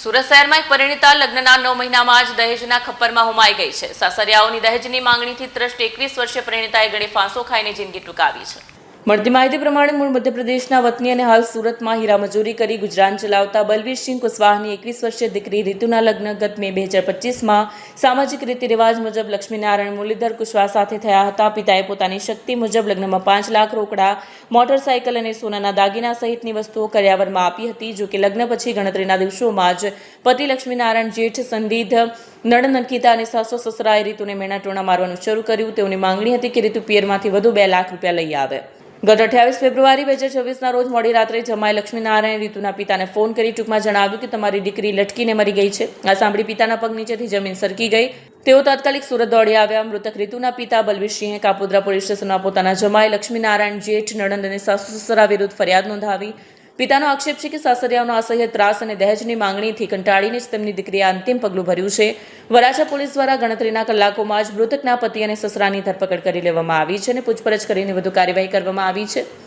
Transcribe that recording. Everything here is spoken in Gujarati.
સુરત શહેરમાં એક પરિણીતા લગ્નના 9 મહિનામાં જ દહેજના ખપ્પરમાં હોમાઈ ગઈ છે. સાસરિયાઓની દહેજની માંગણીથી ત્રસ્ત 21 વર્ષીય પરિણીતાએ ગળે ફાંસો ખાઈને જિંદગી ટૂંકાવી છે. મળતી માહિતી પ્રમાણે મૂળ મધ્યપ્રદેશના વતની અને હાલ સુરતમાં હીરા મજૂરી કરી ગુજરાન ચલાવતા બલવીરસિંહ કુશવાહાની 21 વર્ષીય દીકરી રીતુના લગ્ન ગત મે 2025માં સામાજિક રીતિ રિવાજ મુજબ લક્ષ્મીનારાયણ મુરલીધર કુશવાહ સાથે થયા હતા. પિતાએ પોતાની શક્તિ મુજબ લગ્નમાં 5 લાખ રોકડા, મોટરસાયકલ અને સોનાના દાગીના સહિતની વસ્તુઓ કર્યાવરમાં આપી હતી. જો કે લગ્ન પછી ગણતરીના દિવસોમાં જ પતિ લક્ષ્મીનારાયણ જેઠ સંદીધ નણંદ અંકિતા અને સાસુ સસરાએ રીતુને મેણા ટોણા મારવાનું શરૂ કર્યું. તેઓની માંગણી હતી કે રીતુ પિયરમાંથી વધુ 2 લાખ રૂપિયા લઈ આવે. ગત 28 ફેબ્રુઆરી 2024ના રોજ મોડી રાત્રે જમાઈ લક્ષ્મીનારાયણ રીતુના પિતાને ફોન કરી ટૂંકમાં જણાવ્યું કે તમારી દીકરી લટકીને મરી ગઈ છે. આ સાંભળી પિતાના પગ નીચેથી જમીન સરકી ગઈ. તેઓ તાત્કાલિક સુરત દોડી આવ્યા. મૃતક રીતુના પિતા બલવીરસિંહે કાપોદ્રા પોલીસ સ્ટેશનમાં પોતાના જમાઈ લક્ષ્મીનારાયણ જેઠ નણંદ અને સાસુ સસરા વિરુદ્ધ ફરિયાદ નોંધાવી. પિતાનો આક્ષેપ છે કે સાસરિયાઓનો અસહ્ય ત્રાસ અને દહેજની માંગણીથી કંટાળીને જ તેમની દીકરીએ અંતિમ પગલું ભર્યું છે. વરાછા પોલીસ દ્વારા ગણતરીના કલાકોમાં જ મૃતકના પતિ અને સસરાની ધરપકડ કરી લેવામાં આવી છે અને પૂછપરછ કરીને વધુ કાર્યવાહી કરવામાં આવી છે.